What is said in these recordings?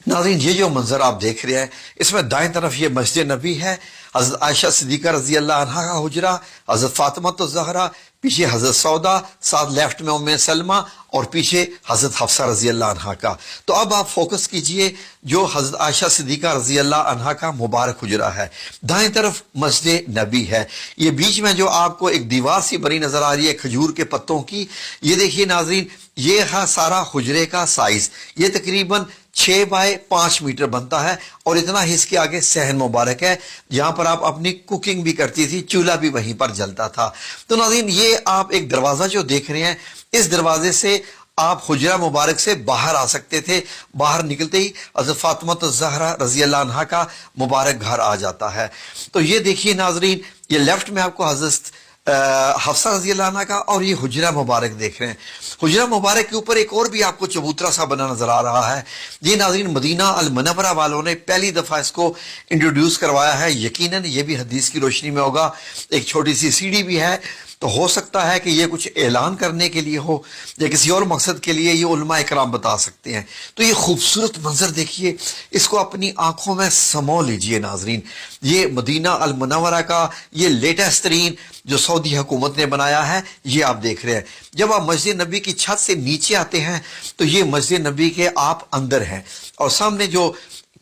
नाज़रीन, ये जो मंजर आप देख रहे हैं, इसमें दाएं तरफ ये मस्जिद नबी है, हजरत आयशा सिद्दीका रजी अल्लाह अन्हा का हुजरा, हजरत फातिमा तो ज़हरा, पीछे हजरत सौदा, साथ लेफ्ट में उम्मे सलमा और पीछे हजरत हफ्सा रजी अल्लाह अन्हा का। तो अब आप फोकस कीजिए जो हजरत आयशा सिद्दीका रजी अल्लाह अन्हा का मुबारक हुजरा है, दाएं तरफ मस्जिद नबी है। ये बीच में जो आपको एक दीवार सी बनी नजर आ रही है खजूर के पत्तों की, ये देखिए नाज़रीन, ये है सारा हुजरे का साइज। ये तकरीबन 6 बाय 5 मीटर बनता है और इतना ही इसके आगे सहन मुबारक है जहां पर आप अपनी कुकिंग भी करती थी, चूल्हा भी वहीं पर जलता था। तो नाज़रीन, ये आप एक दरवाजा जो देख रहे हैं, इस दरवाजे से आप हुजरा मुबारक से बाहर आ सकते थे। बाहर निकलते ही हज़रत फातिमा ज़हरा रज़ी अल्लाह अन्हा का मुबारक घर आ जाता है। तो ये देखिए नाज़रीन, ये लेफ्ट में आपको हज़रत हफ्सा रज़ी अल्लाह अन्हा का और ये हुजरा मुबारक देख रहे हैं। हुजरा मुबारक के ऊपर एक और भी आपको चबूतरा सा बना नजर आ रहा है। ये नाज़रीन मदीना अल मुनव्वरा वालों ने पहली दफा इसको इंट्रोड्यूस करवाया है। यकीनन ये भी हदीस की रोशनी में होगा। एक छोटी सी सीढ़ी भी है, तो हो सकता है कि ये कुछ ऐलान करने के लिए हो या किसी और मकसद के लिए, ये उलमा इकराम बता सकते हैं। तो ये खूबसूरत मंजर देखिए, इसको अपनी आंखों में समो लीजिए नाजरीन। ये मदीना अल मुनव्वरा का ये लेटेस्ट तरीन जो सऊदी हुकूमत ने बनाया है, ये आप देख रहे हैं। जब आप मस्जिद नबी की छत से नीचे आते हैं तो ये मस्जिद नबी के आप अंदर हैं और सामने जो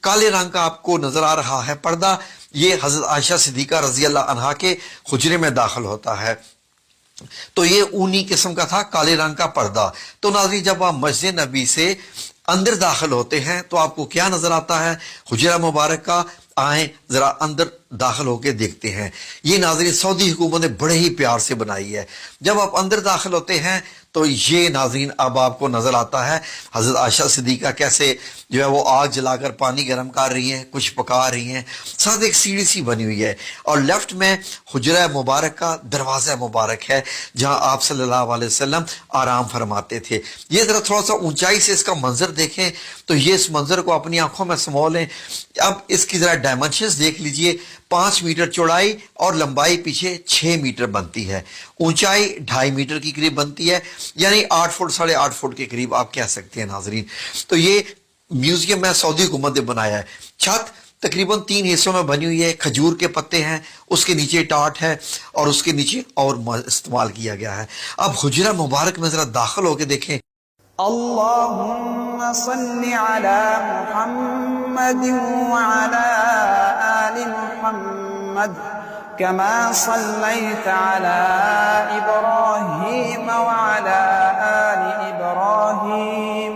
काले रंग का आपको नजर आ रहा है पर्दा, ये हजरत आयशा सिद्दीका रजी अल्लाह अन्हा के हुजरे में दाखिल होता है। तो ये ऊनी किस्म का था, काले रंग का पर्दा। तो नाज़रीन, जब आप मस्जिद नबी से अंदर दाखिल होते हैं तो आपको क्या नजर आता है? हुजरा मुबारक का। आए जरा अंदर दाखिल होके देखते हैं। ये नाज़रीन सऊदी हुकूमत ने बड़े ही प्यार से बनाई है। जब आप अंदर दाखिल होते हैं तो ये नाज़रीन अब आपको नजर आता है हजरत आयशा सिद्दीका कैसे जो है वो आग जलाकर पानी गर्म कर रही हैं, कुछ पका रही हैं, साथ एक सीढ़ी सी बनी हुई है और लेफ्ट में हुजरा मुबारक का दरवाज़ा मुबारक है जहां आप सल्लल्लाहु अलैहि वसल्लम आराम फरमाते थे। ये जरा थोड़ा सा ऊंचाई से इसका मंजर देखें तो ये इस मंजर को अपनी आंखों में समो लें। अब इसकी जरा डायमेंशंस देख लीजिए। 5 मीटर चौड़ाई और लंबाई पीछे 6 मीटर बनती है, ऊंचाई 2.5 मीटर की करीब बनती है, यानी 8 फुट 8.5 फुट के करीब आप कह सकते हैं नाजरीन। तो ये म्यूजियम में सऊदी हुकूमत ने बनाया है। छत तकरीबन 3 हिस्सों में बनी हुई है, खजूर के पत्ते हैं, उसके नीचे टाट है और उसके नीचे और इस्तेमाल किया गया है। अब हुजरा मुबारक में जरा दाखिल होकर देखें। अल्लाहुम्मा सल्लि अला मुहम्मद व अला आलि मुहम्मद कमा सल्लैत अला इब्राहीम व अला आलि इब्राहीम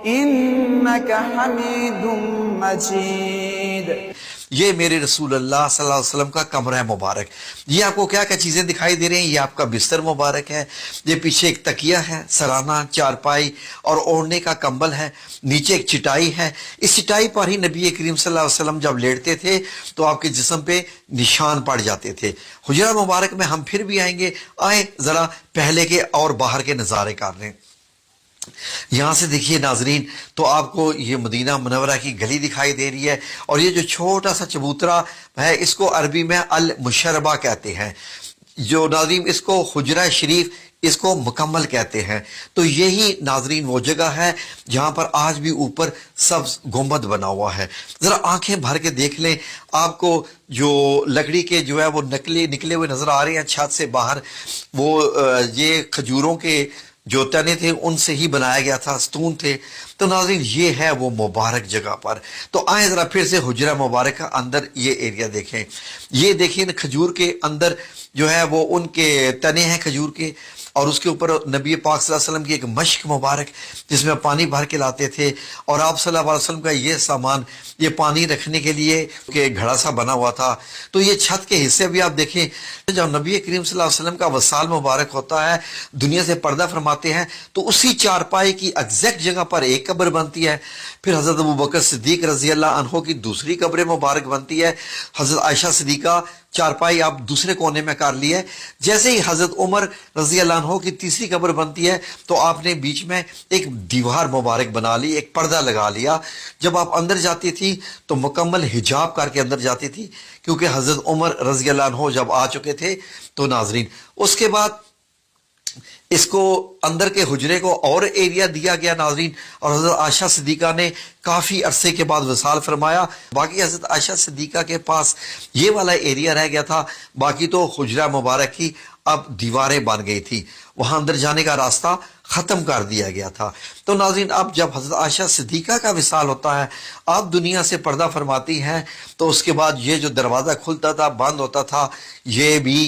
इन्नका हमीदुम मजीद। ये मेरे रसूल अल्लाह सल्लल्लाहु अलैहि वसल्लम का कमरा मुबारक। ये आपको क्या क्या चीजें दिखाई दे रही हैं? ये आपका बिस्तर मुबारक है, ये पीछे एक तकिया है, सराना, चारपाई और ओढ़ने का कंबल है, नीचे एक चटाई है। इस चटाई पर ही नबी करीम सल्लल्लाहु अलैहि वसल्लम जब लेटते थे तो आपके जिस्म पे निशान पड़ जाते थे। हुजरा मुबारक में हम फिर भी आएंगे। आए जरा पहले के और बाहर के नजारे कर लें। यहां से देखिए नाजरीन, तो आपको ये मदीना मुनव्वरा की गली दिखाई दे रही है और ये जो छोटा सा चबूतरा है इसको अरबी में अल मुशर्रबा कहते हैं। जो नाजरीन इसको हुजरा शरीफ इसको मुकम्मल कहते हैं। तो यही नाजरीन वो जगह है जहां पर आज भी ऊपर सब्ज गुंबद बना हुआ है। जरा आंखें भर के देख लें, आपको जो लकड़ी के जो है वो निकले हुए नजर आ रहे हैं छत से बाहर, वो ये खजूरों के जो तने थे उनसे ही बनाया गया था, स्तून थे। तो नाज़रीन ये है वो मुबारक जगह पर। तो आए जरा फिर से हुजरा मुबारक का अंदर ये एरिया देखें। ये देखिए न खजूर के अंदर जो है वो उनके तने हैं खजूर के और उसके ऊपर नबी पाक सल्लल्लाहु अलैहि वसल्लम की एक मश्क मुबारक जिसमें पानी भर के लाते थे और आप सल्लल्लाहु अलैहि वसल्लम का ये सामान, ये पानी रखने के लिए कि घड़ा सा बना हुआ था। तो ये छत के हिस्से भी आप देखें, जब नबी करीम सल्लल्लाहु अलैहि वसल्लम का वसाल मुबारक होता है, दुनिया से पर्दा फरमाते हैं, तो उसी चारपाई की एग्जैक्ट जगह पर एक कब्र बनती है। फिर हजरत अबू बकर सिद्दीक रजी अल्लाह अन्हो की दूसरी कब्र मुबारक बनती है। हजरत आयशा सिद्दीका चारपाई आप दूसरे कोने में कर ली है। जैसे ही हजरत उमर रजी अल्लाह अन्हो की तीसरी कब्र बनती है तो आपने बीच में एक दीवार मुबारक बना ली, एक पर्दा लगा लिया। जब आप अंदर जाती थी तो मुकम्मल हिजाब करके अंदर जाती थी, क्योंकि हजरत उमर रजी अल्लाह अन्हो जब आ चुके थे। तो नाजरीन उसके बाद اس کو اندر کے حجرے کو اور ایریا دیا گیا ناظرین، اور حضرت عائشہ صدیقہ نے کافی عرصے کے بعد وصال فرمایا۔ باقی حضرت عائشہ صدیقہ کے پاس یہ والا ایریا رہ گیا تھا، باقی تو حجرہ مبارک کی اب دیواریں بن گئی تھی، وہاں اندر جانے کا راستہ ختم کر دیا گیا تھا۔ تو ناظرین اب جب حضرت عائشہ صدیقہ کا وصال ہوتا ہے، آپ دنیا سے پردہ فرماتی ہیں، تو اس کے بعد یہ جو دروازہ کھلتا تھا بند ہوتا تھا، یہ بھی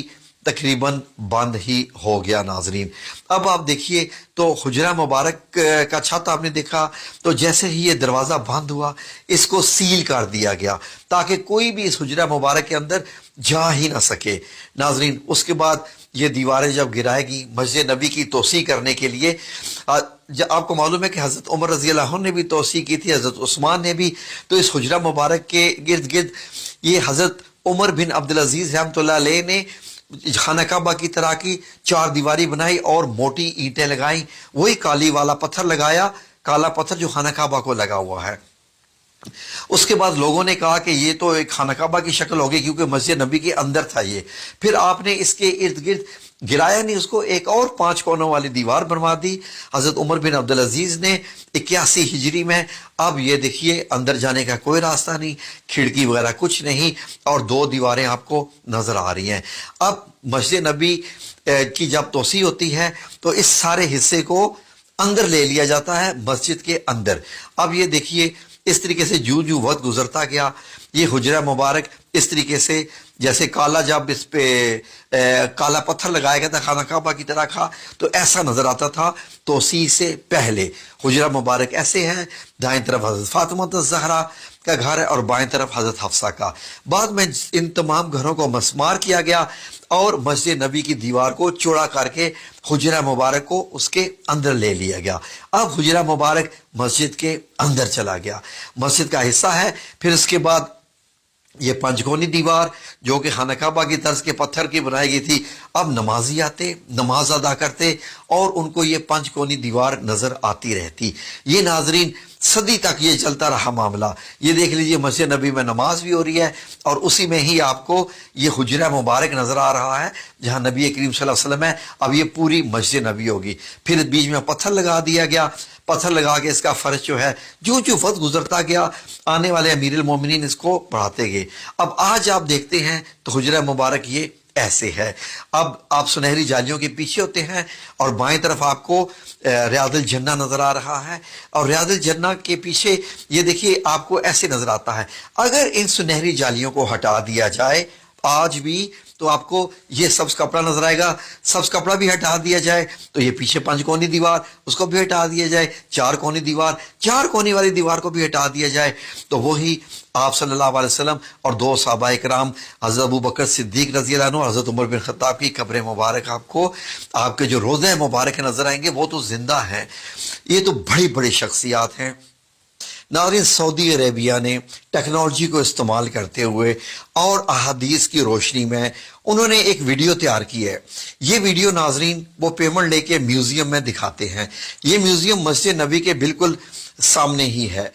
تقریباً بند ہی ہو گیا ناظرین۔ اب آپ دیکھیے تو حجرہ مبارک کا چھت آپ نے دیکھا، تو جیسے ہی یہ دروازہ بند ہوا اس کو سیل کر دیا گیا تاکہ کوئی بھی اس حجرہ مبارک کے اندر جا ہی نہ سکے ناظرین۔ اس کے بعد یہ دیواریں جب گرائے گی مسجد نبی کی توسیع کرنے کے لیے، آپ کو معلوم ہے کہ حضرت عمر رضی اللہ عنہ نے بھی توسیع کی تھی، حضرت عثمان نے بھی، تو اس حجرہ مبارک کے گرد گرد یہ حضرت عمر بن عبدالعزیز رحمۃ اللہ علیہ نے خانہ کعبہ کی طرح کی 4 دیواری بنائی اور موٹی اینٹیں لگائیں، وہی کالی والا پتھر لگایا، کالا پتھر جو خانہ کعبہ کو لگا ہوا ہے۔ اس کے بعد لوگوں نے کہا کہ یہ تو ایک خانہ کعبہ کی شکل ہوگی کیونکہ مسجد نبی کے اندر تھا یہ، پھر آپ نے اس کے ارد گرد گرایا نہیں، اس کو ایک اور 5 کونوں والی دیوار بنوا دی حضرت عمر بن عبدالعزیز نے 81 ہجری میں۔ اب یہ دیکھیے اندر جانے کا کوئی راستہ نہیں، کھڑکی وغیرہ کچھ نہیں، اور 2 دیواریں آپ کو نظر آ رہی ہیں۔ اب مسجد نبی کی جب توسیع ہوتی ہے تو اس سارے حصے کو اندر لے لیا جاتا ہے مسجد کے اندر۔ اب یہ دیکھیے اس طریقے سے جو وقت گزرتا گیا، یہ حجرہ مبارک اس طریقے سے جیسے کالا، جب اس پہ کالا پتھر لگایا گیا تھا خانہ کعبہ کی طرح کا، تو ایسا نظر آتا تھا توسیع سے پہلے۔ حجرہ مبارک ایسے ہے، دائیں طرف حضرت فاطمہ الزہرا کا گھر ہے اور بائیں طرف حضرت حفصہ کا۔ بعد میں ان تمام گھروں کو مسمار کیا گیا اور مسجد نبی کی دیوار کو چوڑا کر کے حجرہ مبارک کو اس کے اندر لے لیا گیا۔ اب حجرہ مبارک مسجد کے اندر چلا گیا، مسجد کا حصہ ہے۔ پھر اس کے بعد یہ 5 کونی دیوار جو کہ خانہ کعبہ کی طرز کے پتھر کی بنائی گئی تھی، اب نمازی آتے، نماز ادا کرتے اور ان کو یہ 5 کونی دیوار نظر آتی رہتی۔ یہ ناظرین صدی تک یہ چلتا رہا معاملہ۔ یہ دیکھ لیجئے مسجد نبی میں نماز بھی ہو رہی ہے اور اسی میں ہی آپ کو یہ حجرہ مبارک نظر آ رہا ہے جہاں نبی کریم صلی اللہ علیہ وسلم ہے۔ اب یہ پوری مسجد نبی ہوگی، پھر بیچ میں پتھر لگا دیا گیا، پتھر لگا کے اس کا فرش جو ہے جو وقت گزرتا گیا آنے والے امیر المومنین اس کو بڑھاتے گئے۔ اب آج آپ دیکھتے ہیں تو حجرہ مبارک یہ ایسے ہے۔ اب آپ سنہری جالیوں کے پیچھے ہوتے ہیں اور بائیں طرف آپ کو ریاض الجنہ نظر آ رہا ہے، اور ریاض الجنہ کے پیچھے یہ دیکھیے آپ کو ایسے نظر آتا ہے۔ اگر ان سنہری جالیوں کو ہٹا دیا جائے آج بھی تو آپ کو یہ سبز کپڑا نظر آئے گا، سبز کپڑا بھی ہٹا دیا جائے تو یہ پیچھے 5 کونی دیوار اس کو بھی ہٹا دیا جائے، 4 کونی دیوار، 4 کونی والی دیوار کو بھی ہٹا دیا جائے تو وہی آپ صلی اللہ علیہ وسلم اور 2 صحابہ کرام حضرت ابو بکر صدیق رضی اللہ عنہ اور حضرت عمر بن خطاب کی قبر مبارک آپ کو، آپ کے جو روضہ مبارک نظر آئیں گے وہ تو زندہ ہیں۔ یہ تو بڑی بڑی شخصیات ہیں ناظرین۔ سعودی عربیہ نے ٹیکنالوجی کو استعمال کرتے ہوئے اور احادیث کی روشنی میں انہوں نے ایک ویڈیو تیار کی ہے۔ یہ ویڈیو ناظرین وہ پیمنٹ لے کے میوزیم میں دکھاتے ہیں۔ یہ میوزیم مسجد نبی کے بالکل سامنے ہی ہے۔